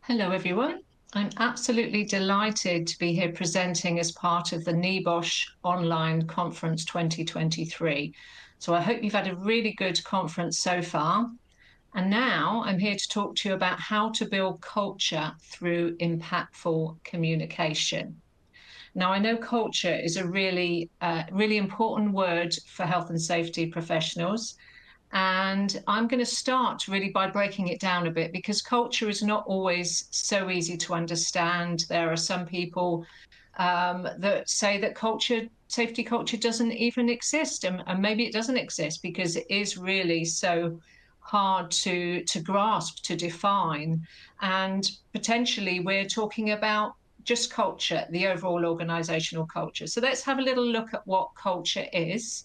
Hello, everyone. I'm absolutely delighted to be here presenting as part of the NEBOSH Online Conference 2023. So I hope you've had a really good conference so far. And now I'm here to talk to you about how to build culture through impactful communication. Now, I know culture is a really important word for health and safety professionals. And I'm going to start really by breaking it down a bit because culture is not always so easy to understand. There are some people that say that safety culture doesn't even exist. And maybe it doesn't exist because it is really so hard to grasp, to define. And potentially we're talking about just culture, the overall organizational culture. So let's have a little look at what culture is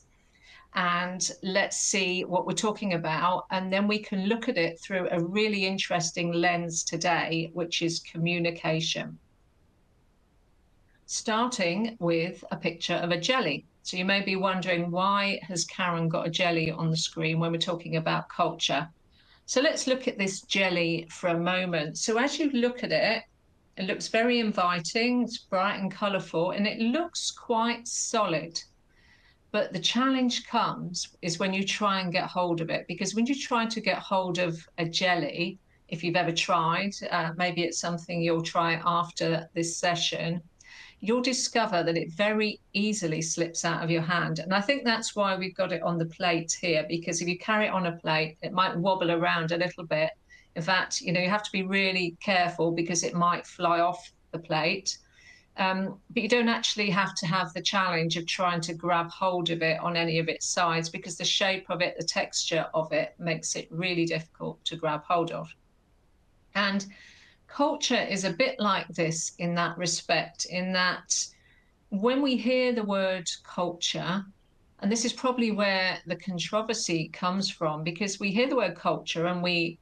and let's see what we're talking about. And then we can look at it through a really interesting lens today, which is communication. Starting with a picture of a jelly. So you may be wondering, why has Karen got a jelly on the screen when we're talking about culture? So let's look at this jelly for a moment. So as you look at it, it looks very inviting, it's bright and colourful, and it looks quite solid. But the challenge comes is when you try and get hold of it, because when you try to get hold of a jelly, if you've ever tried, maybe it's something you'll try after this session, you'll discover that it very easily slips out of your hand. And I think that's why we've got it on the plate here, because if you carry it on a plate, it might wobble around a little bit. In fact, you have to be really careful because it might fly off the plate. But you don't actually have to have the challenge of trying to grab hold of it on any of its sides because the shape of it, the texture of it makes it really difficult to grab hold of. And culture is a bit like this in that respect, in that when we hear the word culture, and this is probably where the controversy comes from, because we hear the word culture and we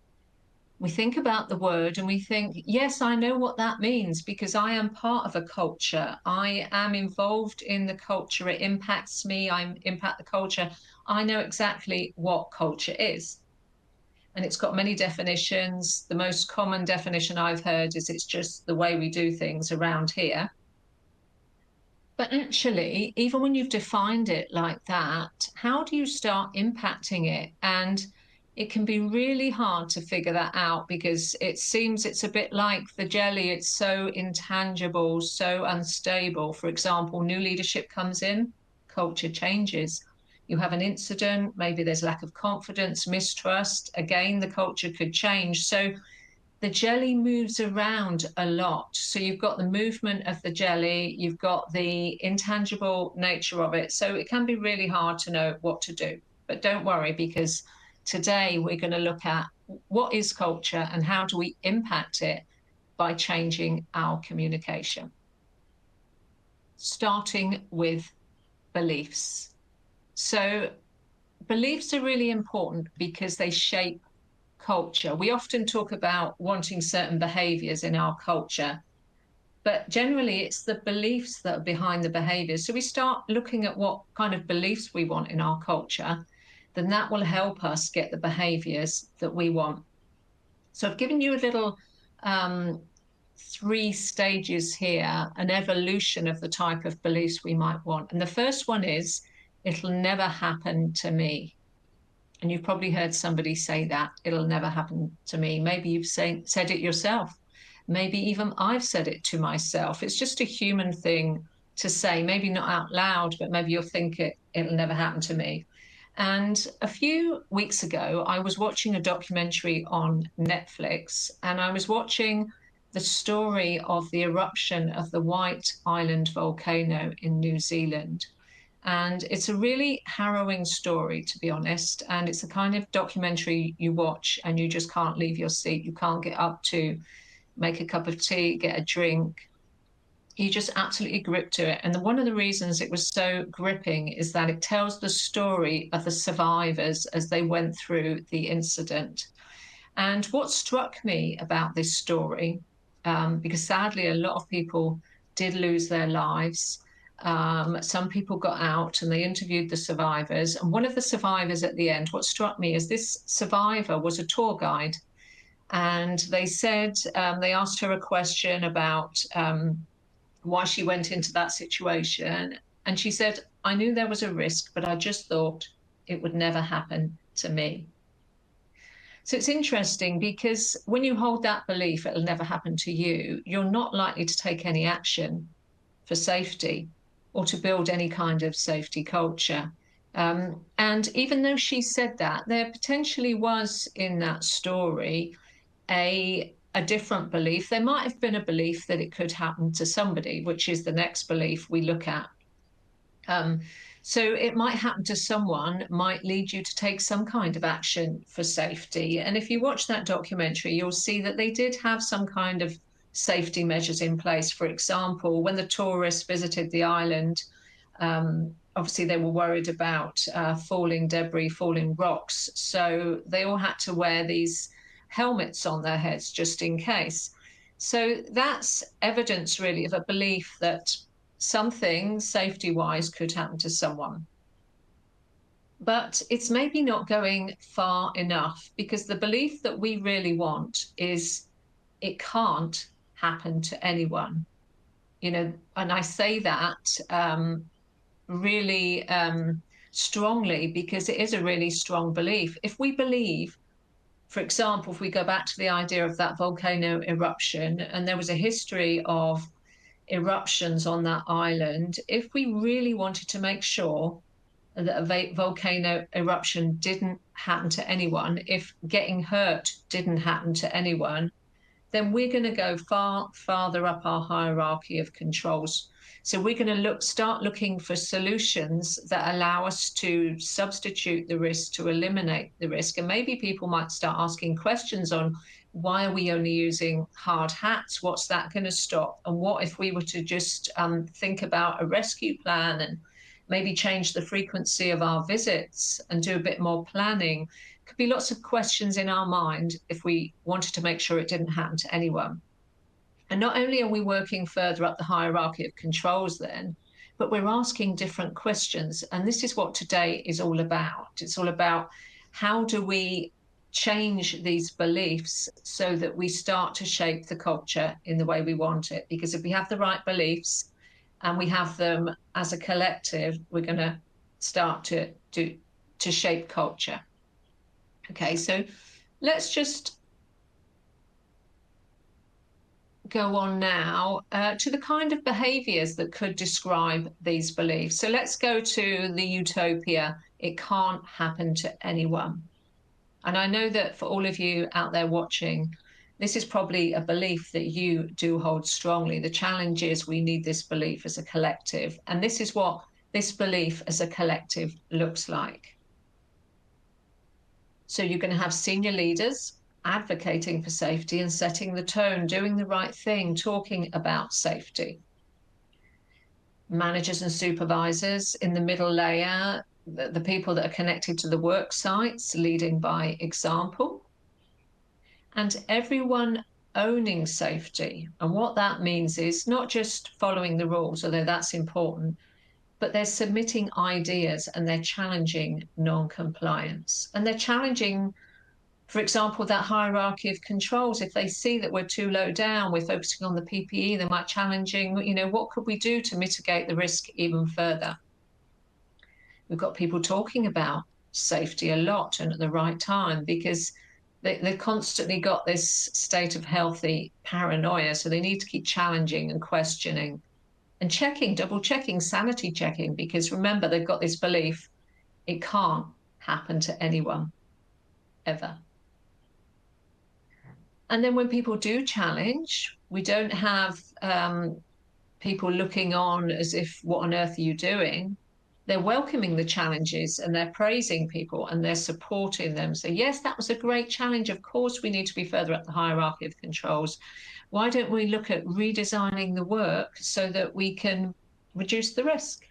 think about the word and we think, yes, I know what that means because I am part of a culture. I am involved in the culture. It impacts me. I impact the culture. I know exactly what culture is. And it's got many definitions. The most common definition I've heard is it's just the way we do things around here. But actually, even when you've defined it like that, how do you start impacting it? And it can be really hard to figure that out because it seems it's a bit like the jelly. It's so intangible, so unstable. For example, new leadership comes in, culture changes. You have an incident, maybe there's lack of confidence, mistrust. Again, the culture could change. So the jelly moves around a lot. So you've got the movement of the jelly, you've got the intangible nature of it. So it can be really hard to know what to do. But don't worry, because today we're going to look at what is culture and how do we impact it by changing our communication. Starting with beliefs. So beliefs are really important because they shape culture. We often talk about wanting certain behaviors in our culture, but generally it's the beliefs that are behind the behaviors. So we start looking at what kind of beliefs we want in our culture, then that will help us get the behaviors that we want. So I've given you a little 3 stages here, an evolution of the type of beliefs we might want. And the first one is, it'll never happen to me. And you've probably heard somebody say that, it'll never happen to me. Maybe you've said it yourself. Maybe even I've said it to myself. It's just a human thing to say, maybe not out loud, but maybe you'll think it'll never happen to me. And a few weeks ago, I was watching a documentary on Netflix, and I was watching the story of the eruption of the White Island volcano in New Zealand. And it's a really harrowing story, to be honest. And it's the kind of documentary you watch and you just can't leave your seat. You can't get up to make a cup of tea, get a drink. You just absolutely grip to it. And one of the reasons it was so gripping is that it tells the story of the survivors as they went through the incident. And what struck me about this story, because sadly a lot of people did lose their lives, some people got out and they interviewed the survivors. And one of the survivors at the end, what struck me is this survivor was a tour guide. And they said, they asked her a question about why she went into that situation. And she said, I knew there was a risk, but I just thought it would never happen to me. So it's interesting because when you hold that belief it'll never happen to you, you're not likely to take any action for safety or to build any kind of safety culture. And even though she said that, there potentially was in that story a different belief. There might have been a belief that it could happen to somebody, which is the next belief we look at. So it might happen to someone, might lead you to take some kind of action for safety. And if you watch that documentary, you'll see that they did have some kind of safety measures in place. For example, when the tourists visited the island, obviously they were worried about falling debris, falling rocks. So they all had to wear these helmets on their heads just in case. So that's evidence really of a belief that something safety-wise could happen to someone. But it's maybe not going far enough, because the belief that we really want is it can't happen to anyone. And I say that really strongly because it is a really strong belief. If we believe, for example, if we go back to the idea of that volcano eruption, and there was a history of eruptions on that island, if we really wanted to make sure that a volcano eruption didn't happen to anyone, if getting hurt didn't happen to anyone, then we're going to go farther up our hierarchy of controls. So we're going to start looking for solutions that allow us to substitute the risk, to eliminate the risk. And maybe people might start asking questions on, why are we only using hard hats? What's that going to stop? And what if we were to just think about a rescue plan and maybe change the frequency of our visits and do a bit more planning? Could be lots of questions in our mind if we wanted to make sure it didn't happen to anyone. And not only are we working further up the hierarchy of controls then, but we're asking different questions. And this is what today is all about. It's all about, how do we change these beliefs so that we start to shape the culture in the way we want it? Because if we have the right beliefs and we have them as a collective, we're going to start to shape culture. Okay, so let's just go on now to the kind of behaviors that could describe these beliefs. So let's go to the utopia. It can't happen to anyone. And I know that for all of you out there watching, this is probably a belief that you do hold strongly. The challenge is we need this belief as a collective. And this is what this belief as a collective looks like. So you're going to have senior leaders advocating for safety and setting the tone, doing the right thing, talking about safety. Managers and supervisors in the middle layer, the people that are connected to the work sites, leading by example. And everyone owning safety. And what that means is not just following the rules, although that's important, but they're submitting ideas and they're challenging non-compliance. And they're challenging, for example, that hierarchy of controls. If they see that we're too low down, we're focusing on the PPE, they might challenging, what could we do to mitigate the risk even further? We've got people talking about safety a lot and at the right time, because they've constantly got this state of healthy paranoia. So they need to keep challenging and questioning and checking, double checking, sanity checking, because remember, they've got this belief it can't happen to anyone ever. And then when people do challenge, we don't have people looking on as if, what on earth are you doing? They're welcoming the challenges and they're praising people and they're supporting them. So yes, that was a great challenge. Of course, we need to be further up the hierarchy of controls. Why don't we look at redesigning the work so that we can reduce the risk?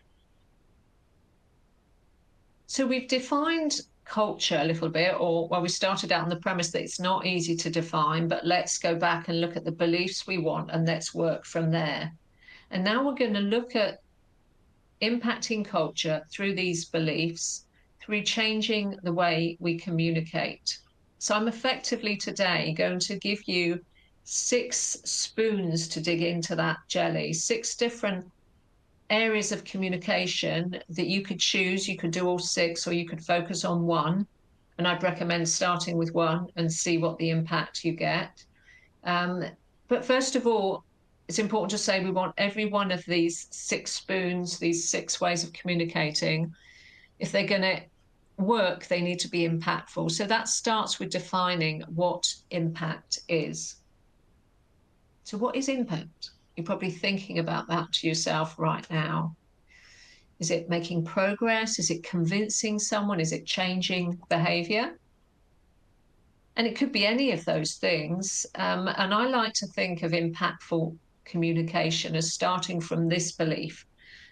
So we've defined culture a little bit, or well, we started out on the premise that it's not easy to define, but let's go back and look at the beliefs we want and let's work from there. And now we're going to look at impacting culture through these beliefs, through changing the way we communicate. So I'm effectively today going to give you 6 spoons to dig into that jelly, 6 different areas of communication that you could choose. You could do all 6, or you could focus on one. And I'd recommend starting with one and see what the impact you get. But first of all, it's important to say we want every one of these 6 spoons, these 6 ways of communicating. If they're going to work, they need to be impactful. So that starts with defining what impact is. So what is impact? You're probably thinking about that to yourself right now. Is it making progress? Is it convincing someone? Is it changing behavior? And it could be any of those things. And I like to think of impactful communication as starting from this belief.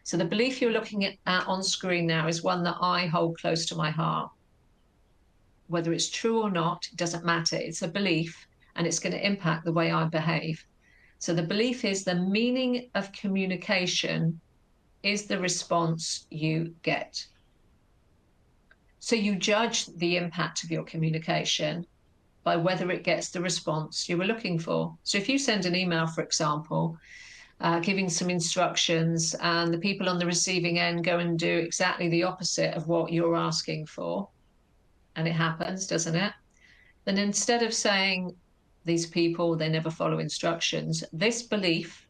So the belief you're looking at on screen now is one that I hold close to my heart. Whether it's true or not, it doesn't matter. It's a belief, and it's going to impact the way I behave. So the belief is the meaning of communication is the response you get. So you judge the impact of your communication by whether it gets the response you were looking for. So if you send an email, for example, giving some instructions, and the people on the receiving end go and do exactly the opposite of what you're asking for, and it happens, doesn't it? Then instead of saying, these people, they never follow instructions, this belief,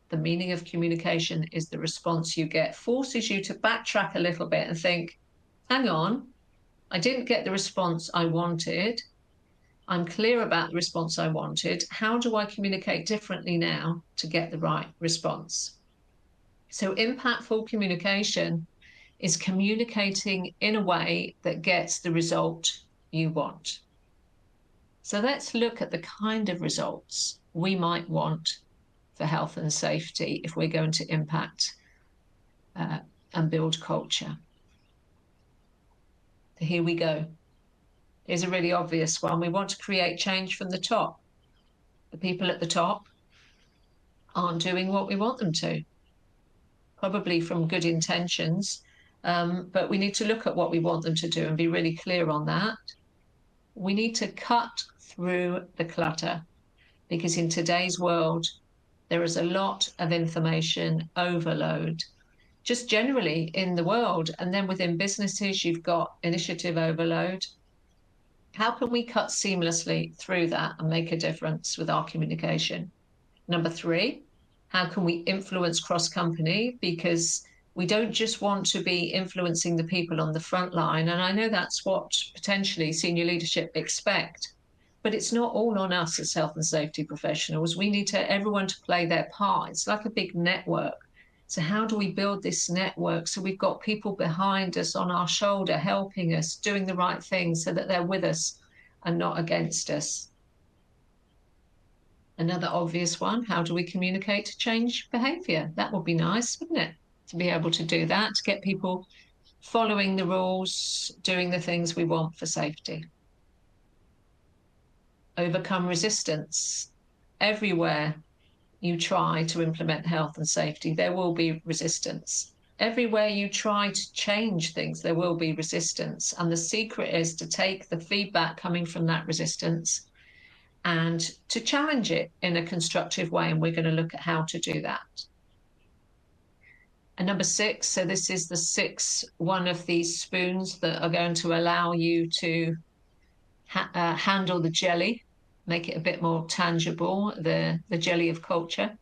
the meaning of communication is the response you get, forces you to backtrack a little bit and think, hang on, I didn't get the response I wanted. I'm clear about the response I wanted. How do I communicate differently now to get the right response? So impactful communication is communicating in a way that gets the result you want. So let's look at the kind of results we might want for health and safety if we're going to impact and build culture. So here we go. Here's a really obvious one. We want to create change from the top. The people at the top aren't doing what we want them to, probably from good intentions, but we need to look at what we want them to do and be really clear on that. We need to cut through the clutter, because in today's world, there is a lot of information overload, just generally in the world. And then within businesses, you've got initiative overload. How can we cut seamlessly through that and make a difference with our communication? Number 3, how can we influence cross-company? Because we don't just want to be influencing the people on the front line. And I know that's what potentially senior leadership expect, but it's not all on us as health and safety professionals. We need everyone to play their part. It's like a big network. So how do we build this network so we've got people behind us on our shoulder, helping us, doing the right thing so that they're with us and not against us? Another obvious one, how do we communicate to change behavior? That would be nice, wouldn't it? To be able to do that, to get people following the rules, doing the things we want for safety. Overcome resistance. Everywhere you try to implement health and safety, there will be resistance. Everywhere you try to change things, there will be resistance. And the secret is to take the feedback coming from that resistance and to challenge it in a constructive way. And we're going to look at how to do that. And number 6, so this is the one of these spoons that are going to allow you to handle the jelly, make it a bit more tangible, the jelly of culture.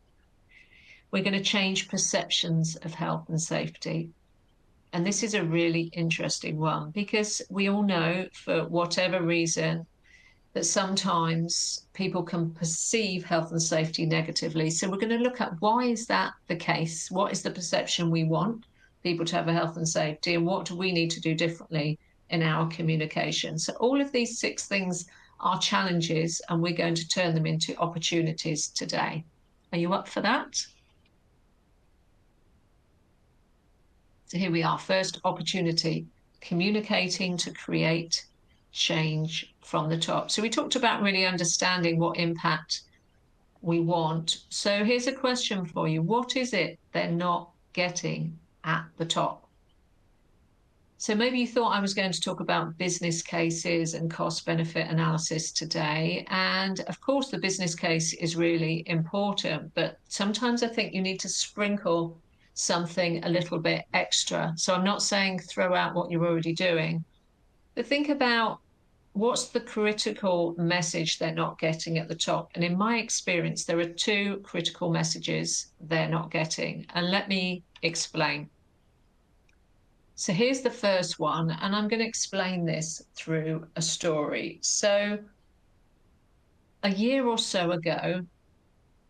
We're going to change perceptions of health and safety. And this is a really interesting one, because we all know, for whatever reason, that sometimes people can perceive health and safety negatively. So we're going to look at, why is that the case? What is the perception we want people to have a health and safety, and what do we need to do differently in our communication? So all of these 6 things are challenges, and we're going to turn them into opportunities today. Are you up for that? So here we are. First opportunity, communicating to create change from the top. So we talked about really understanding what impact we want. So here's a question for you. What is it they're not getting at the top? So maybe you thought I was going to talk about business cases and cost benefit analysis today. And of course, the business case is really important, but sometimes I think you need to sprinkle something a little bit extra. So I'm not saying throw out what you're already doing, but think about what's the critical message they're not getting at the top. And in my experience, there are two critical messages they're not getting. And let me explain. So here's the first one, and I'm going to explain this through a story. So a year or so ago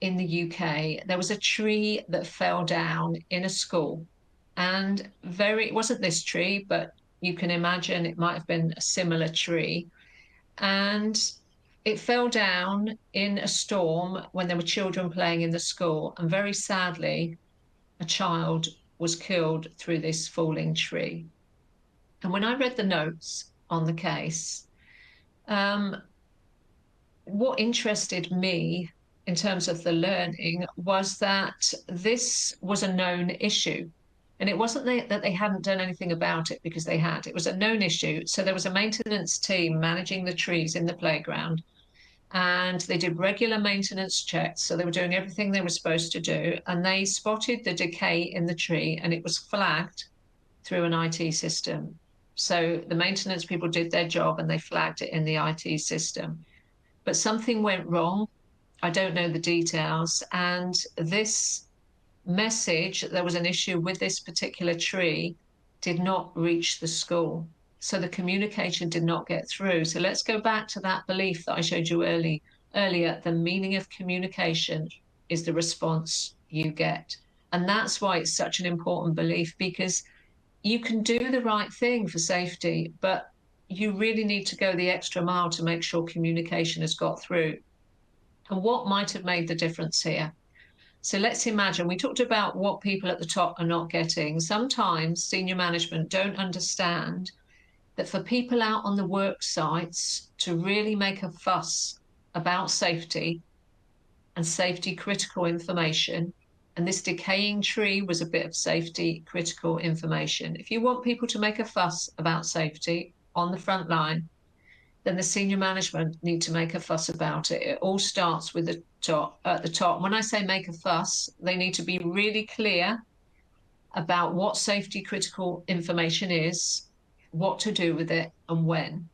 in the UK, there was a tree that fell down in a school. And it wasn't this tree, but you can imagine it might have been a similar tree. And it fell down in a storm when there were children playing in the school. And very sadly, a child was killed through this falling tree. And when I read the notes on the case, what interested me in terms of the learning was that this was a known issue. And it wasn't that they hadn't done anything about it, because they had. It was a known issue. So there was a maintenance team managing the trees in the playground, and they did regular maintenance checks. So they were doing everything they were supposed to do. And they spotted the decay in the tree, and it was flagged through an IT system. So the maintenance people did their job and they flagged it in the IT system. But something went wrong. I don't know the details. And this message, there was an issue with this particular tree, did not reach the school. So the communication did not get through. So let's go back to that belief that I showed you earlier. The meaning of communication is the response you get. And that's why it's such an important belief, because you can do the right thing for safety, but you really need to go the extra mile to make sure communication has got through. And what might have made the difference here? So let's imagine we talked about what people at the top are not getting. Sometimes senior management don't understand that for people out on the work sites to really make a fuss about safety and safety critical information, and this decaying tree was a bit of safety critical information. If you want people to make a fuss about safety on the front line, then the senior management need to make a fuss about it. It all starts with the top. At the top, when I say make a fuss, they need to be really clear about what safety critical information is, what to do with it, and when.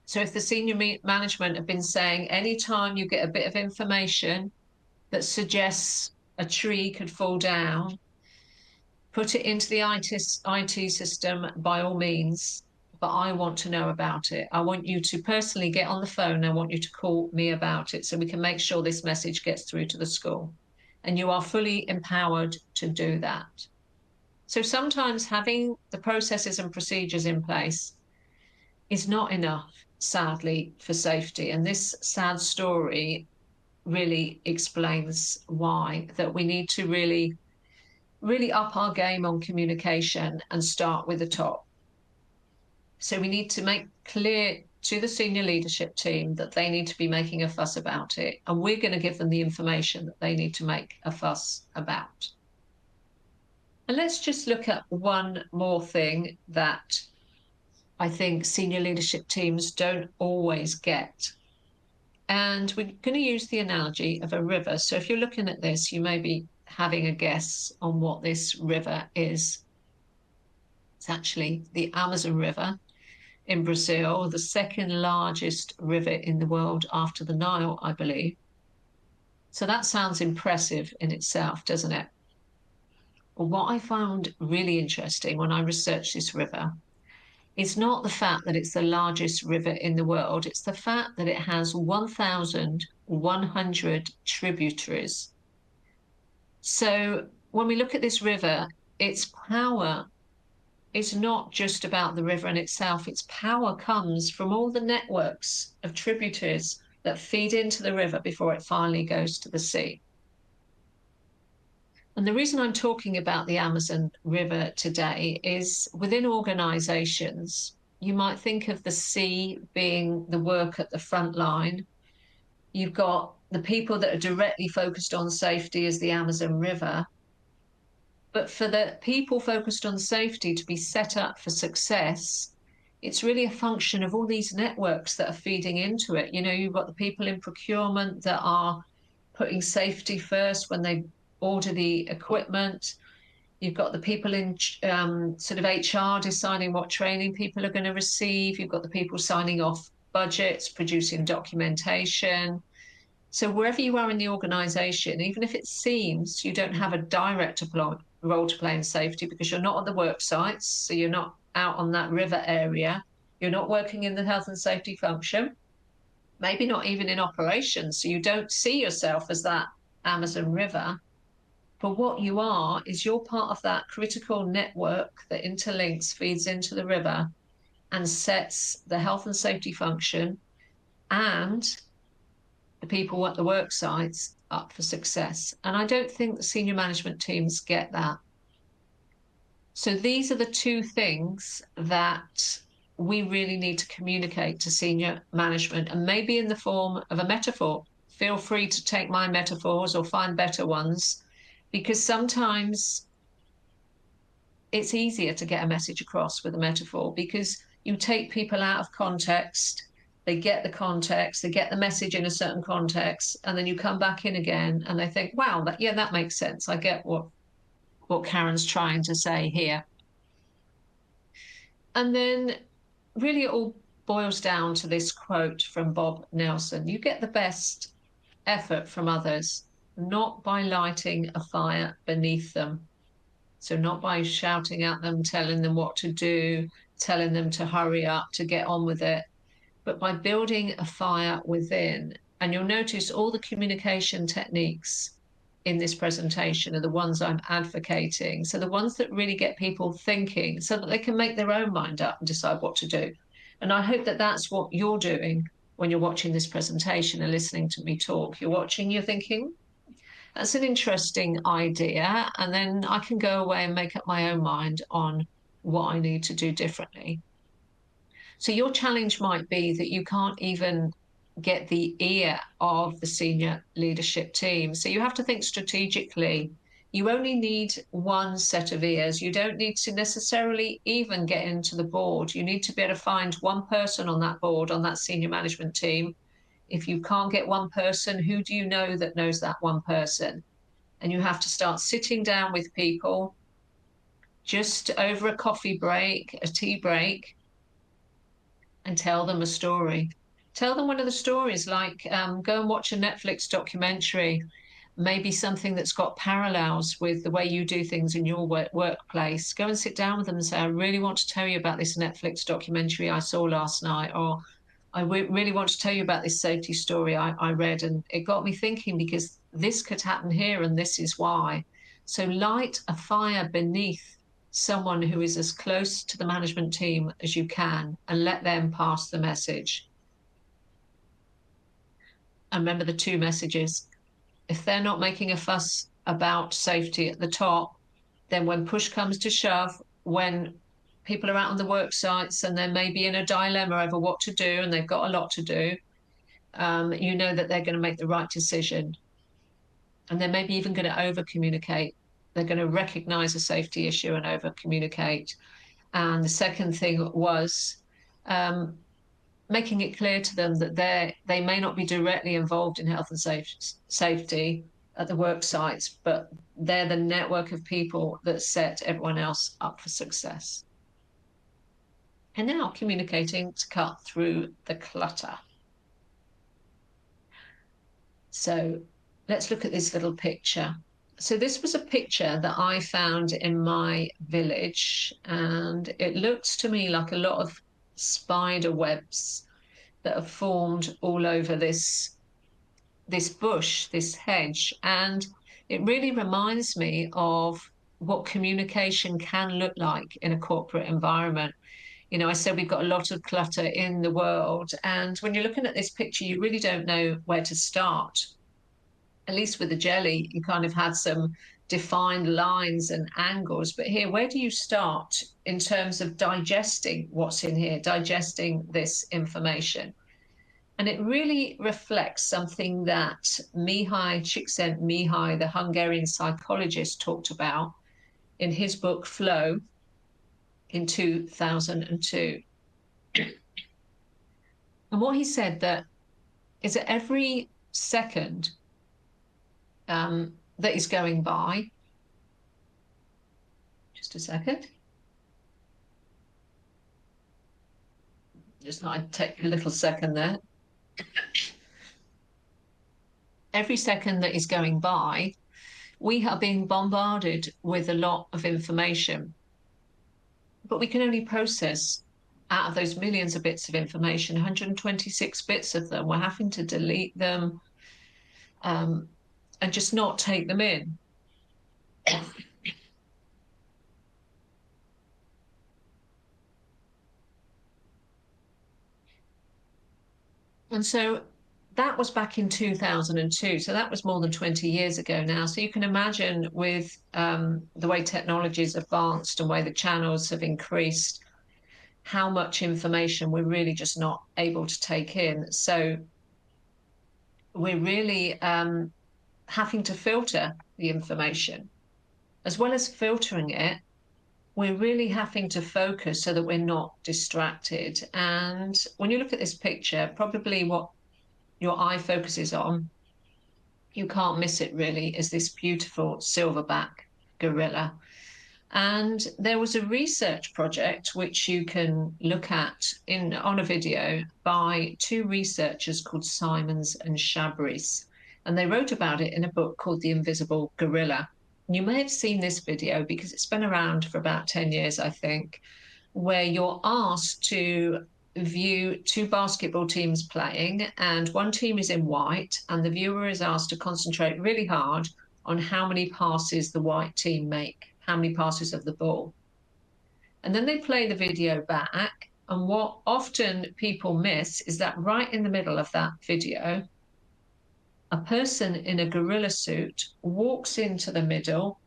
So if the senior management have been saying, anytime you get a bit of information that suggests a tree could fall down, put it into the IT system by all means, but I want to know about it. I want you to personally get on the phone. I want you to call me about it so we can make sure this message gets through to the school. And you are fully empowered to do that. So sometimes having the processes and procedures in place is not enough, sadly, for safety. And this sad story really explains why, that we need to really up our game on communication and start with the top. So we need to make clear to the senior leadership team that they need to be making a fuss about it. And we're going to give them the information that they need to make a fuss about. And let's just look at one more thing that I think senior leadership teams don't always get. And we're going to use the analogy of a river. So if you're looking at this, you may be having a guess on what this river is. It's actually the Amazon River in Brazil, the second largest river in the world after the Nile, I believe. So that sounds impressive in itself, doesn't it? But what I found really interesting when I researched this river is not the fact that it's the largest river in the world, it's the fact that it has 1,100 tributaries. So when we look at this river, its power is not just about the river in itself. Its power comes from all the networks of tributaries that feed into the river before it finally goes to the sea. And the reason I'm talking about the Amazon River today is within organizations, you might think of the sea being the work at the front line. You've got the people that are directly focused on safety as the Amazon River. But for the people focused on safety to be set up for success, it's really a function of all these networks that are feeding into it. You've got the people in procurement that are putting safety first when they order the equipment. You've got the people in sort of HR deciding what training people are going to receive. You've got the people signing off budgets, producing documentation. So wherever you are in the organization, even if it seems you don't have a direct role to play in safety because you're not on the work sites, so you're not out on that river area, you're not working in the health and safety function, maybe not even in operations, so you don't see yourself as that Amazon River. But what you are is you're part of that critical network that interlinks, feeds into the river, and sets the health and safety function and the people at the work sites up for success. And I don't think the senior management teams get that. So these are the two things that we really need to communicate to senior management, and maybe in the form of a metaphor. Feel free to take my metaphors or find better ones, because sometimes it's easier to get a message across with a metaphor because you take people out of context, they get the context, they get the message in a certain context, and then you come back in again and they think, wow, that makes sense. I get what Karen's trying to say here. And then really it all boils down to this quote from Bob Nelson: you get the best effort from others, not by lighting a fire beneath them. So not by shouting at them, telling them what to do, telling them to hurry up, to get on with it, but by building a fire within. And you'll notice all the communication techniques in this presentation are the ones I'm advocating. So the ones that really get people thinking so that they can make their own mind up and decide what to do. And I hope that that's what you're doing when you're watching this presentation and listening to me talk. You're watching, you're thinking, that's an interesting idea. And then I can go away and make up my own mind on what I need to do differently. So your challenge might be that you can't even get the ear of the senior leadership team. So you have to think strategically. You only need one set of ears. You don't need to necessarily even get into the board. You need to be able to find one person on that board, on that senior management team. If you can't get one person, who do you know that knows that one person? And you have to start sitting down with people just over a coffee break, a tea break, and tell them a story. Tell them one of the stories, like go and watch a Netflix documentary, maybe something that's got parallels with the way you do things in your workplace. Go and sit down with them and say, I really want to tell you about this Netflix documentary I saw last night, or I really want to tell you about this safety story I read, and it got me thinking because this could happen here and this is why. So light a fire beneath someone who is as close to the management team as you can and let them pass the message. And remember the two messages. If they're not making a fuss about safety at the top, then when push comes to shove, when people are out on the work sites and they're maybe in a dilemma over what to do and they've got a lot to do, you know that they're going to make the right decision. And they're maybe even going to over-communicate. They're going to recognize a safety issue and over-communicate. And the second thing was making it clear to them that they may not be directly involved in health and safety at the work sites, but they're the network of people that set everyone else up for success. And now communicating to cut through the clutter. So let's look at this little picture. So this was a picture that I found in my village, and it looks to me like a lot of spider webs that are formed all over this bush, this hedge. And it really reminds me of what communication can look like in a corporate environment. I said we've got a lot of clutter in the world, and when you're looking at this picture, you really don't know where to start. At least with the jelly, you kind of had some defined lines and angles, but here, where do you start in terms of digesting what's in here, digesting this information? And it really reflects something that Csikszentmihalyi, the Hungarian psychologist, talked about. in his book Flow in 2002. And what he said that is that every second that is going by, just a second, just I'd take a little second there. Every second that is going by, we are being bombarded with a lot of information, but we can only process out of those millions of bits of information, 126 bits of them. We're having to delete them and just not take them in. And so that was back in 2002. So that was more than 20 years ago now. So you can imagine with the way technology has advanced and the way the channels have increased, how much information we're really just not able to take in. So we're really having to filter the information. As well as filtering it, we're really having to focus so that we're not distracted. And when you look at this picture, probably what your eye focuses on, you can't miss it really, is this beautiful silverback gorilla. And there was a research project which you can look at on a video by two researchers called Simons and Chabris. And they wrote about it in a book called The Invisible Gorilla. You may have seen this video because it's been around for about 10 years, I think, where you're asked to view two basketball teams playing, and one team is in white, and the viewer is asked to concentrate really hard on how many passes the white team make, how many passes of the ball. And then they play the video back, and what often people miss is that right in the middle of that video, a person in a gorilla suit walks into the middle,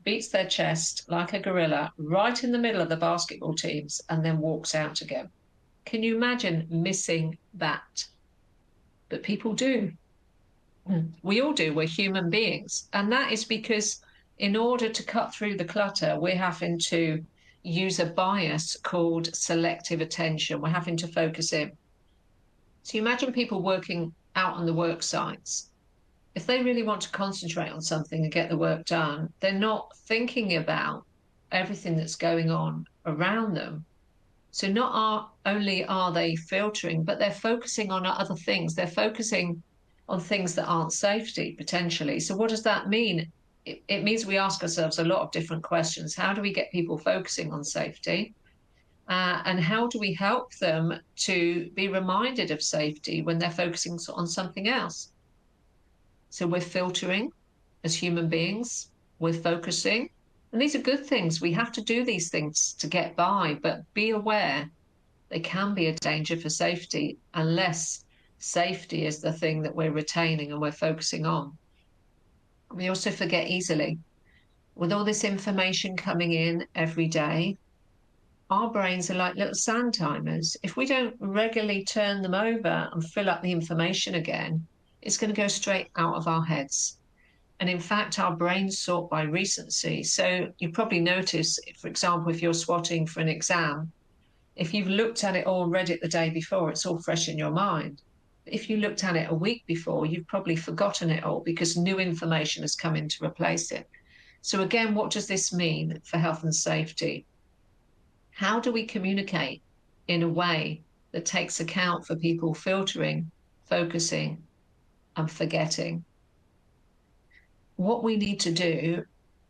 beats their chest like a gorilla right in the middle of the basketball teams, and then walks out again. Can you imagine missing that? But people do. We all do. We're human beings. And that is because in order to cut through the clutter, we're having to use a bias called selective attention. We're having to focus in. So you imagine people working out on the work sites. If they really want to concentrate on something and get the work done, they're not thinking about everything that's going on around them. So not only are they filtering, but they're focusing on other things. They're focusing on things that aren't safety, potentially. So what does that mean? It means we ask ourselves a lot of different questions. How do we get people focusing on safety? And how do we help them to be reminded of safety when they're focusing on something else? So we're filtering as human beings, we're focusing. And these are good things. We have to do these things to get by, but be aware they can be a danger for safety unless safety is the thing that we're retaining and we're focusing on. We also forget easily. With all this information coming in every day, our brains are like little sand timers. If we don't regularly turn them over and fill up the information again, it's going to go straight out of our heads. And in fact, our brains sort by recency. So you probably notice, for example, if you're swatting for an exam, if you've looked at it all, read it the day before, it's all fresh in your mind. If you looked at it a week before, you've probably forgotten it all because new information has come in to replace it. So again, what does this mean for health and safety? How do we communicate in a way that takes account for people filtering, focusing, and forgetting? What we need to do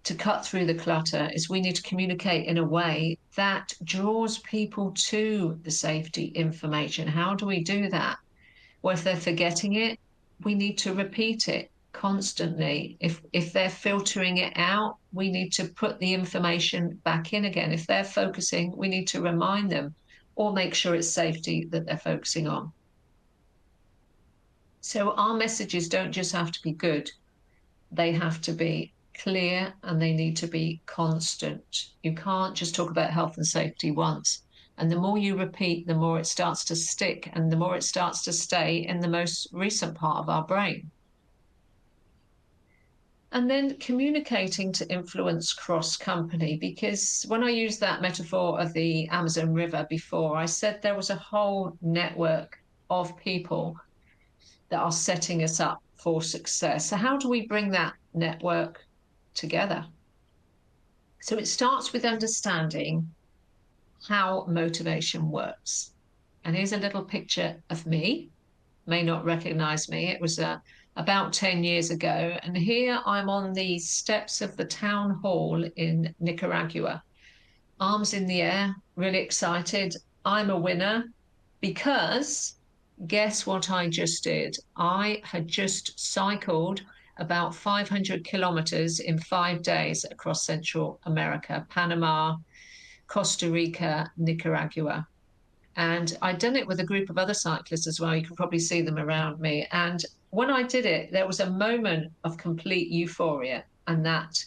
to cut through the clutter is we need to communicate in a way that draws people to the safety information. How do we do that? Well, if they're forgetting it, we need to repeat it constantly. If they're filtering it out, we need to put the information back in again. If they're focusing, we need to remind them or make sure it's safety that they're focusing on. So our messages don't just have to be good. They have to be clear and they need to be constant. You can't just talk about health and safety once. And the more you repeat, the more it starts to stick and the more it starts to stay in the most recent part of our brain. And then communicating to influence cross-company, because when I used that metaphor of the Amazon River before, I said there was a whole network of people that are setting us up for success. So how do we bring that network together? So it starts with understanding how motivation works. And here's a little picture of me. May not recognize me. It was about 10 years ago. And here I'm on the steps of the town hall in Nicaragua, arms in the air, really excited. I'm a winner because guess what I just did? I had just cycled about 500 kilometers in 5 days across Central America, Panama, Costa Rica, Nicaragua. And I'd done it with a group of other cyclists as well. You can probably see them around me. And when I did it, there was a moment of complete euphoria. And that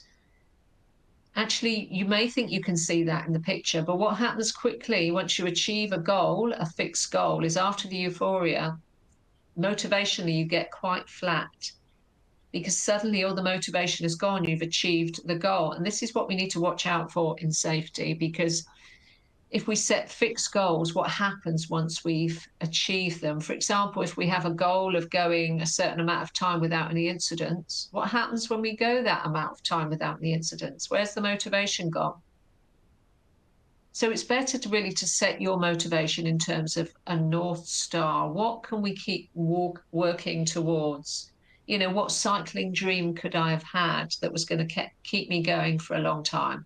actually, you may think you can see that in the picture, but what happens quickly once you achieve a goal, a fixed goal, is after the euphoria, motivationally, you get quite flat because suddenly all the motivation is gone. You've achieved the goal. And this is what we need to watch out for in safety, because if we set fixed goals, what happens once we've achieved them? For example, if we have a goal of going a certain amount of time without any incidents, what happens when we go that amount of time without any incidents? Where's the motivation gone? So it's better to really to set your motivation in terms of a North Star. What can we keep working towards? You know, what cycling dream could I have had that was going to keep me going for a long time?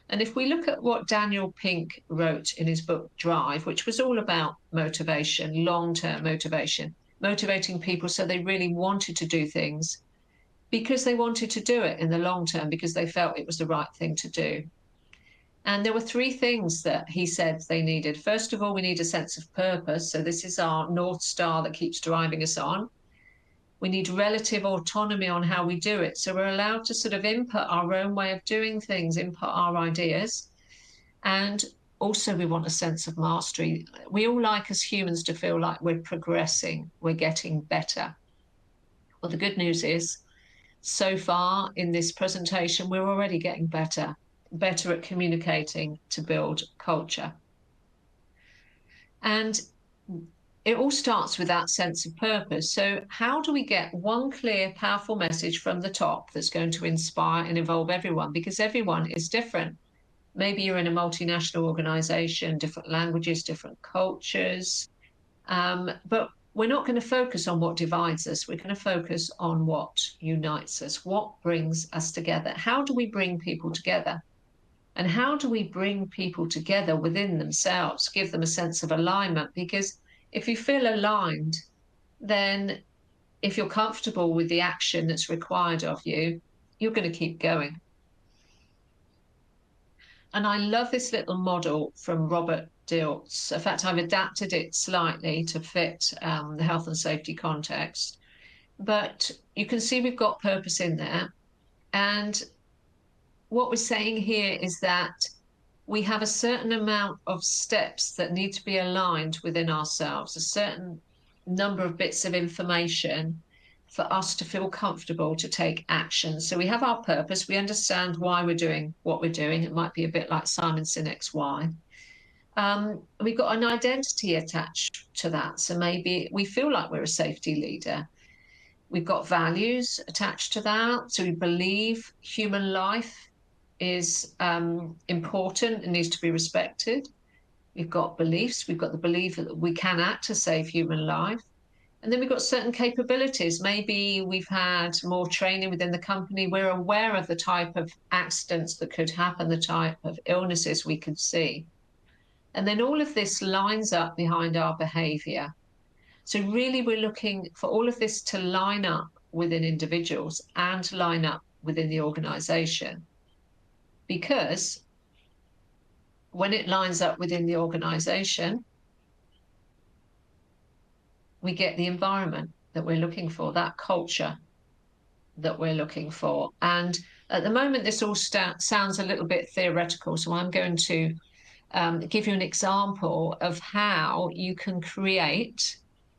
And if we look at what Daniel Pink wrote in his book Drive, which was all about motivation, long-term motivation, motivating people so they really wanted to do things because they wanted to do it in the long term, because they felt it was the right thing to do. And there were three things that he said they needed. First of all, we need a sense of purpose. So this is our North Star that keeps driving us on. We need relative autonomy on how we do it. So we're allowed to sort of input our own way of doing things, input our ideas. And also we want a sense of mastery. We all like as humans to feel like we're progressing, we're getting better. Well, the good news is, so far in this presentation, we're already getting better at communicating to build culture. And it all starts with that sense of purpose. So how do we get one clear, powerful message from the top that's going to inspire and involve everyone? Because everyone is different. Maybe you're in a multinational organization, different languages, different cultures. But we're not going to focus on what divides us. We're going to focus on what unites us, what brings us together. How do we bring people together? And how do we bring people together within themselves, give them a sense of alignment? Because if you feel aligned, then if you're comfortable with the action that's required of you, you're going to keep going. And I love this little model from Robert Dilts. In fact, I've adapted it slightly to fit the health and safety context. But you can see we've got purpose in there. And what we're saying here is that we have a certain amount of steps that need to be aligned within ourselves, a certain number of bits of information for us to feel comfortable to take action. So we have our purpose. We understand why we're doing what we're doing. It might be a bit like Simon Sinek's why. We've got an identity attached to that. So maybe we feel like we're a safety leader. We've got values attached to that. So we believe human life is important and needs to be respected. We've got beliefs. We've got the belief that we can act to save human life. And then we've got certain capabilities. Maybe we've had more training within the company. We're aware of the type of accidents that could happen, the type of illnesses we could see. And then all of this lines up behind our behavior. So really we're looking for all of this to line up within individuals and line up within the organization. Because when it lines up within the organization, we get the environment that we're looking for, that culture that we're looking for. And at the moment, this all sounds a little bit theoretical. So I'm going to give you an example of how you can create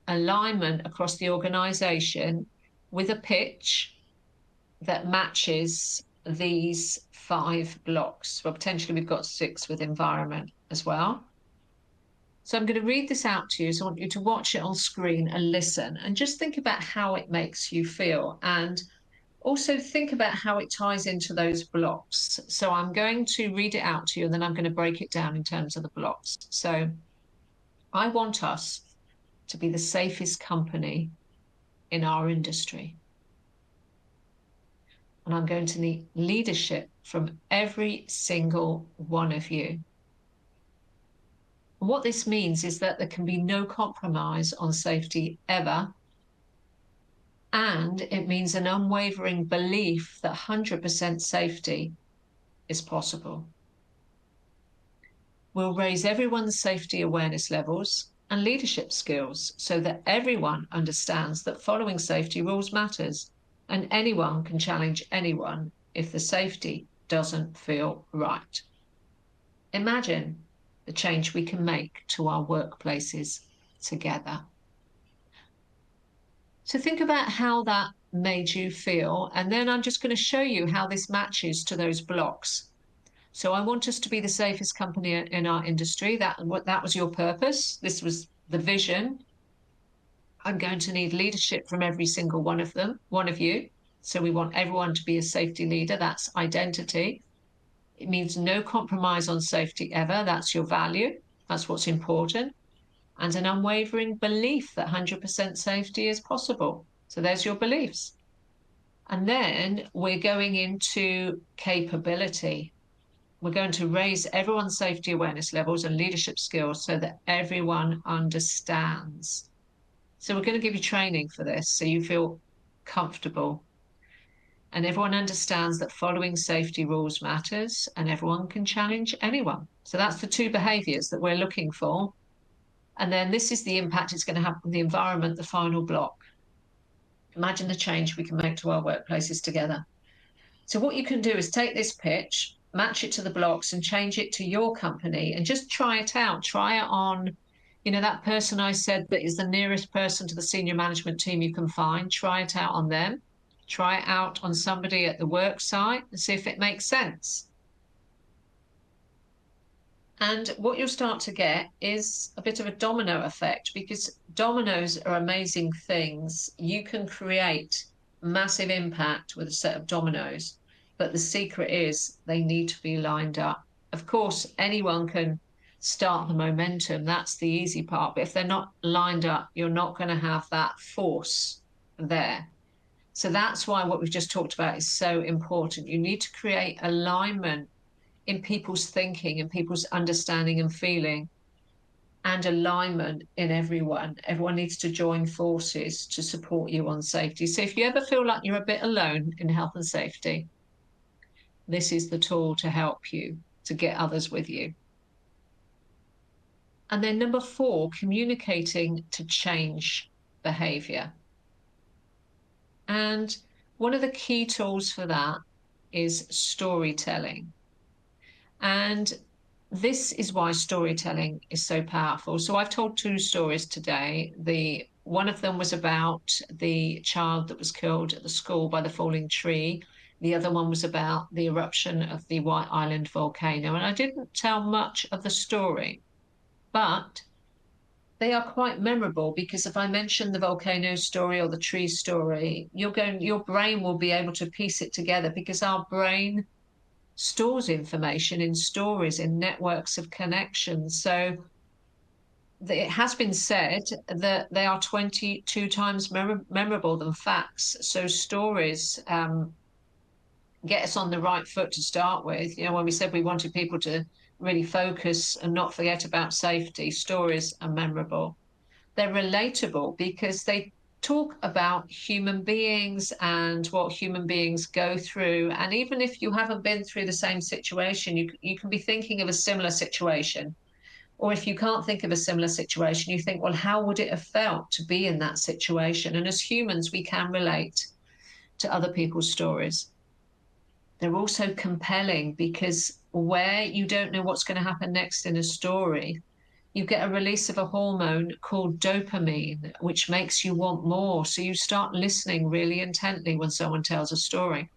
alignment across the organization with a pitch that matches these 5 blocks. Well, potentially we've got 6 with environment as well. So I'm going to read this out to you. So I want you to watch it on screen and listen and just think about how it makes you feel. And also think about how it ties into those blocks. So I'm going to read it out to you and then I'm going to break it down in terms of the blocks. So I want us to be the safest company in our industry. And I'm going to need leadership from every single one of you. And what this means is that there can be no compromise on safety ever. And it means an unwavering belief that 100% safety is possible. We'll raise everyone's safety awareness levels and leadership skills so that everyone understands that following safety rules matters and anyone can challenge anyone if the safety doesn't feel right. Imagine the change we can make to our workplaces together. So think about how that made you feel, and then I'm just going to show you how this matches to those blocks. So I want us to be the safest company in our industry. That was your purpose. This was the vision. I'm going to need leadership from every single one of you. So we want everyone to be a safety leader. That's identity. It means no compromise on safety ever. That's your value. That's what's important. And an unwavering belief that 100% safety is possible. So there's your beliefs. And then we're going into capability. We're going to raise everyone's safety awareness levels and leadership skills so that everyone understands. So we're going to give you training for this so you feel comfortable. And everyone understands that following safety rules matters and everyone can challenge anyone. So that's the 2 behaviors that we're looking for. And then this is the impact it's going to have on the environment, the final block. Imagine the change we can make to our workplaces together. So what you can do is take this pitch, match it to the blocks and change it to your company and just try it out. Try it on, that person I said that is the nearest person to the senior management team you can find. Try it out on them. Try it out on somebody at the work site and see if it makes sense. And what you'll start to get is a bit of a domino effect, because dominoes are amazing things. You can create massive impact with a set of dominoes, but the secret is they need to be lined up. Of course, anyone can start the momentum. That's the easy part. But if they're not lined up, you're not going to have that force there. So that's why what we've just talked about is so important. You need to create alignment in people's thinking and people's understanding and feeling, and alignment in everyone. Everyone needs to join forces to support you on safety. So if you ever feel like you're a bit alone in health and safety, this is the tool to help you to get others with you. And then number 4, communicating to change behavior. And one of the key tools for that is storytelling. And this is why storytelling is so powerful. So I've told 2 stories today. One of them was about the child that was killed at the school by the falling tree. The other one was about the eruption of the White Island volcano. And I didn't tell much of the story, but they are quite memorable, because if I mention the volcano story or the tree story, your brain will be able to piece it together, because our brain stores information in stories, in networks of connections. So it has been said that they are 22 times memorable than facts. So stories get us on the right foot to start with. When we said we wanted people to really focus and not forget about safety, stories are memorable. They're relatable because they talk about human beings and what human beings go through. And even if you haven't been through the same situation, you can be thinking of a similar situation. Or if you can't think of a similar situation, you think, well, how would it have felt to be in that situation? And as humans, we can relate to other people's stories. They're also compelling because where you don't know what's going to happen next in a story, you get a release of a hormone called dopamine, which makes you want more. So you start listening really intently when someone tells a story.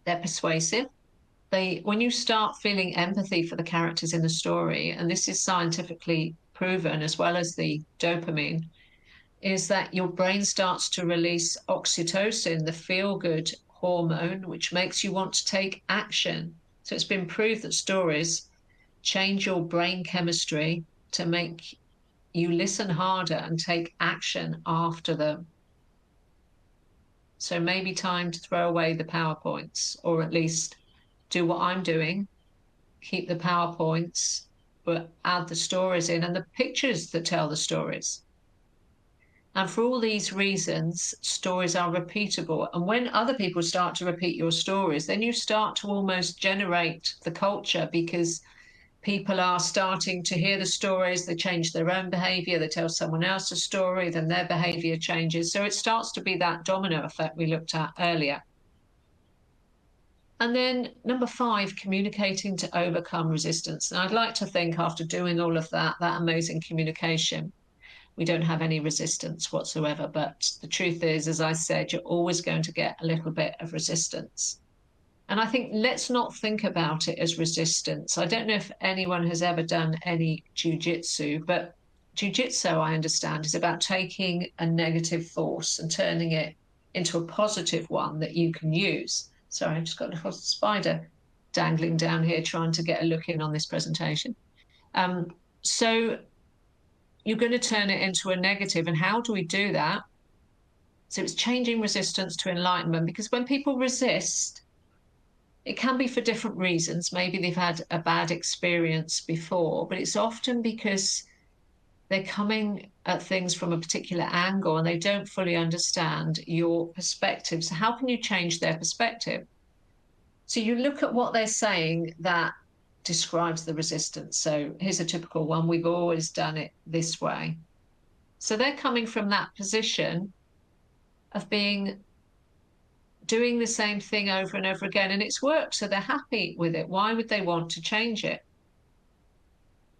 They're persuasive. When you start feeling empathy for the characters in the story, and this is scientifically proven as well as the dopamine, is that your brain starts to release oxytocin, the feel-good hormone, which makes you want to take action. So it's been proved that stories change your brain chemistry to make you listen harder and take action after them. So maybe time to throw away the PowerPoints, or at least do what I'm doing, keep the PowerPoints, but add the stories in and the pictures that tell the stories. And for all these reasons, stories are repeatable. And when other people start to repeat your stories, then you start to almost generate the culture, because people are starting to hear the stories, they change their own behavior, they tell someone else a story, then their behavior changes. So it starts to be that domino effect we looked at earlier. And then number 5, communicating to overcome resistance. And I'd like to think after doing all of that amazing communication, we don't have any resistance whatsoever. But the truth is, as I said, you're always going to get a little bit of resistance. And I think let's not think about it as resistance. I don't know if anyone has ever done any jiu-jitsu, but jiu-jitsu, I understand, is about taking a negative force and turning it into a positive one that you can use. Sorry, I've just got a little spider dangling down here trying to get a look in on this presentation. So you're going to turn it into a negative. And how do we do that? So it's changing resistance to enlightenment, because when people resist, it can be for different reasons. Maybe they've had a bad experience before, but it's often because they're coming at things from a particular angle and they don't fully understand your perspective. So how can you change their perspective? So you look at what they're saying that describes the resistance. So here's a typical one. We've always done it this way. So they're coming from that position of doing the same thing over and over again, and it's worked, so they're happy with it. Why would they want to change it?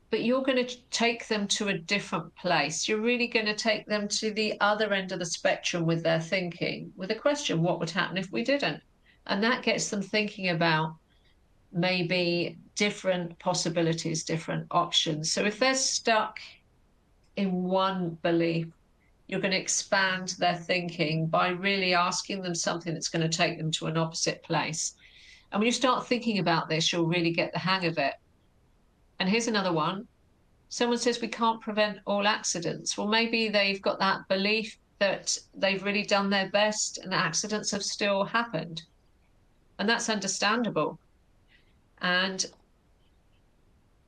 But you're going to take them to a different place. You're really going to take them to the other end of the spectrum with their thinking, with a question, what would happen if we didn't? And that gets them thinking about maybe different possibilities, different options. So if they're stuck in one belief, you're going to expand their thinking by really asking them something that's going to take them to an opposite place. And when you start thinking about this, you'll really get the hang of it. And here's another one. Someone says we can't prevent all accidents. Well, maybe they've got that belief that they've really done their best and accidents have still happened. And that's understandable. And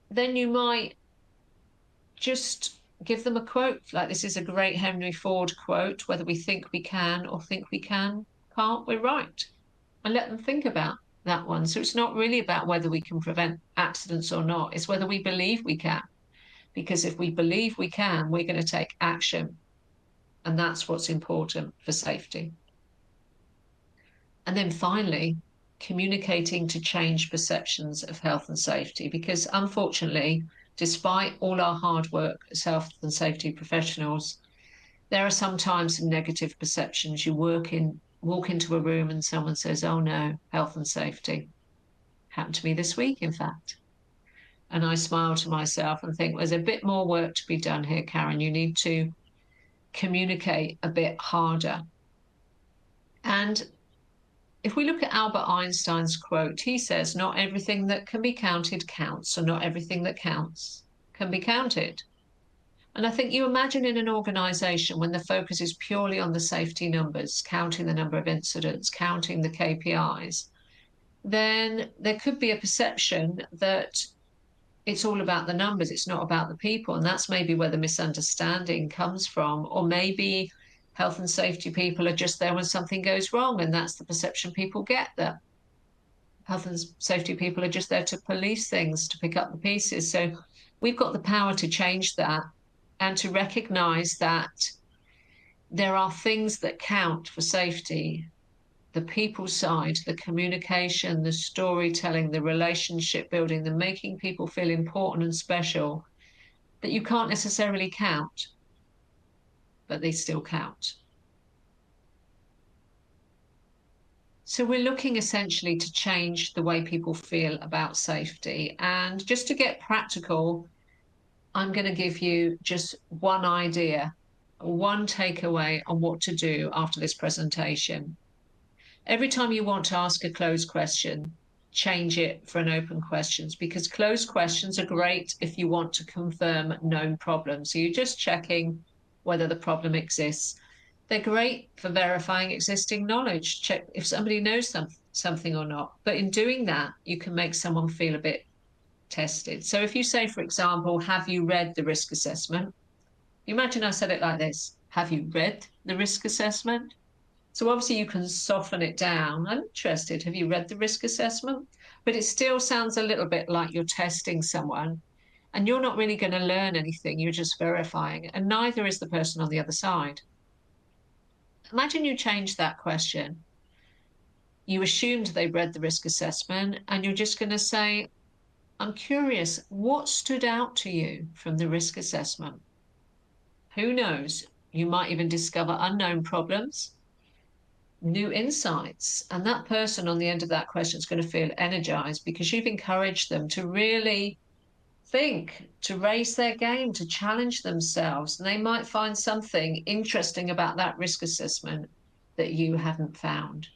then you might just give them a quote, like this is a great Henry Ford quote, whether we think we can or think we can't, we're right. And let them think about that one. So it's not really about whether we can prevent accidents or not, it's whether we believe we can. Because if we believe we can, we're going to take action. And that's what's important for safety. And then finally, communicating to change perceptions of health and safety, because unfortunately, despite all our hard work as health and safety professionals, there are sometimes some negative perceptions. You walk into a room and someone says, oh no, health and safety. Happened to me this week, in fact. And I smile to myself and think, there's a bit more work to be done here, Karen. You need to communicate a bit harder. And if we look at Albert Einstein's quote, he says, not everything that can be counted counts, or not everything that counts can be counted. And I think you imagine in an organization when the focus is purely on the safety numbers, counting the number of incidents, counting the KPIs, then there could be a perception that it's all about the numbers, it's not about the people. And that's maybe where the misunderstanding comes from. Or maybe health and safety people are just there when something goes wrong, and that's the perception people get, that health and safety people are just there to police things, to pick up the pieces. So we've got the power to change that and to recognize that there are things that count for safety: the people side, the communication, the storytelling, the relationship building, the making people feel important and special. that you can't necessarily count, but they still count. So we're looking essentially to change the way people feel about safety. And just to get practical, I'm going to give you just one idea, one takeaway on what to do after this presentation. Every time you want to ask a closed question, change it for an open questions, because closed questions are great if you want to confirm known problems. So you're just checking whether the problem exists. They're great for verifying existing knowledge, check if somebody knows something or not. But in doing that, you can make someone feel a bit tested. So if you say, for example, have you read the risk assessment? Imagine I said it like this: have you read the risk assessment? So obviously you can soften it down. I'm interested. Have you read the risk assessment? But it still sounds a little bit like you're testing someone, and you're not really going to learn anything. You're just verifying, and neither is the person on the other side. Imagine you change that question. You assumed they read the risk assessment, and you're just going to say, I'm curious, what stood out to you from the risk assessment? Who knows? You might even discover unknown problems, new insights. And that person on the end of that question is going to feel energized because you've encouraged them to really think, to raise their game, to challenge themselves. And they might find something interesting about that risk assessment that you hadn't found.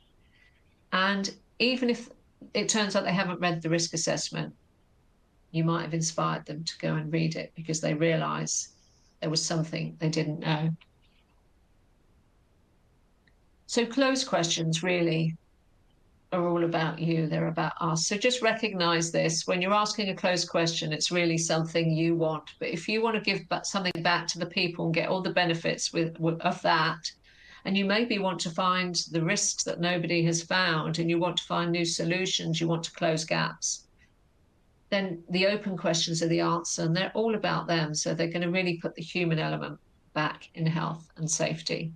And even if it turns out they haven't read the risk assessment, you might have inspired them to go and read it because they realize there was something they didn't know. So closed questions really are all about you. They're about us. So just recognize this. When you're asking a closed question, it's really something you want. But if you want to give something back to the people and get all the benefits of that, and you maybe want to find the risks that nobody has found, and you want to find new solutions, you want to close gaps, then the open questions are the answer, and they're all about them. So they're going to really put the human element back in health and safety,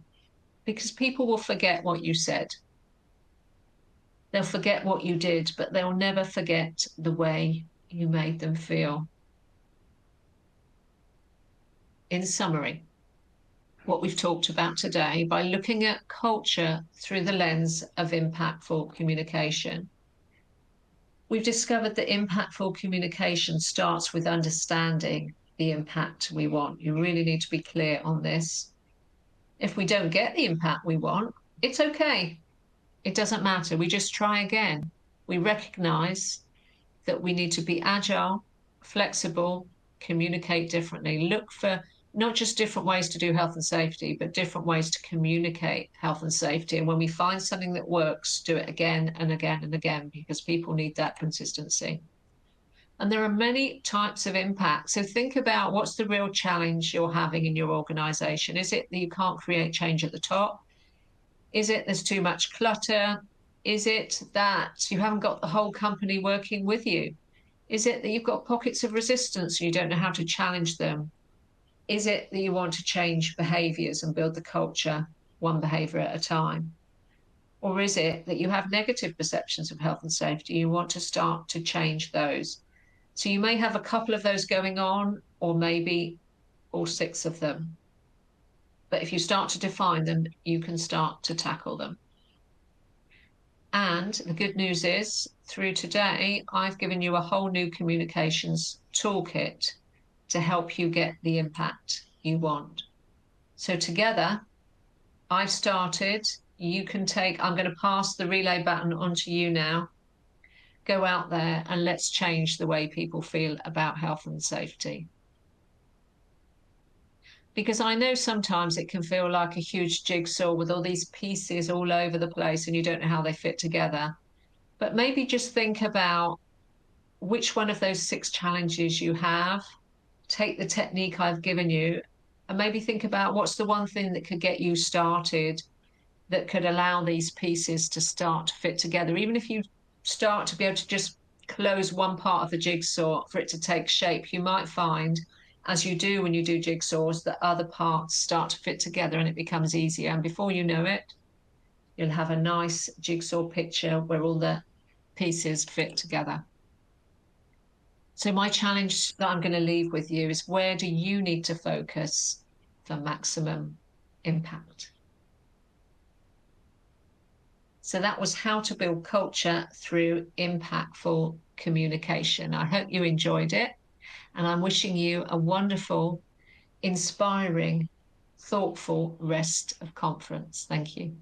because people will forget what you said. They'll forget what you did, but they'll never forget the way you made them feel. In summary, what we've talked about today, by looking at culture through the lens of impactful communication, we've discovered that impactful communication starts with understanding the impact we want. You really need to be clear on this. If we don't get the impact we want, it's okay. It doesn't matter. We just try again. We recognize that we need to be agile, flexible, communicate differently, look for not just different ways to do health and safety, but different ways to communicate health and safety. And when we find something that works, do it again and again and again, because people need that consistency. And there are many types of impact. So think about what's the real challenge you're having in your organization. Is it that you can't create change at the top? Is it there's too much clutter? Is it that you haven't got the whole company working with you? Is it that you've got pockets of resistance and you don't know how to challenge them? Is it that you want to change behaviors and build the culture one behavior at a time? Or is it that you have negative perceptions of health and safety? You want to start to change those. So you may have a couple of those going on, or maybe all 6 of them. But if you start to define them, you can start to tackle them. And the good news is, through today, I've given you a whole new communications toolkit to help you get the impact you want. So together, I've started. You can I'm going to pass the relay button on to you now. Go out there and let's change the way people feel about health and safety. Because I know sometimes it can feel like a huge jigsaw with all these pieces all over the place and you don't know how they fit together. But maybe just think about which one of those 6 challenges you have, take the technique I've given you, and maybe think about what's the one thing that could get you started, that could allow these pieces to start to fit together. Even if you start to be able to just close one part of the jigsaw for it to take shape, you might find, as you do when you do jigsaws, that other parts start to fit together and it becomes easier. And before you know it, you'll have a nice jigsaw picture where all the pieces fit together. So my challenge that I'm going to leave with you is, where do you need to focus for maximum impact? So that was how to build culture through impactful communication. I hope you enjoyed it, and I'm wishing you a wonderful, inspiring, thoughtful rest of conference. Thank you.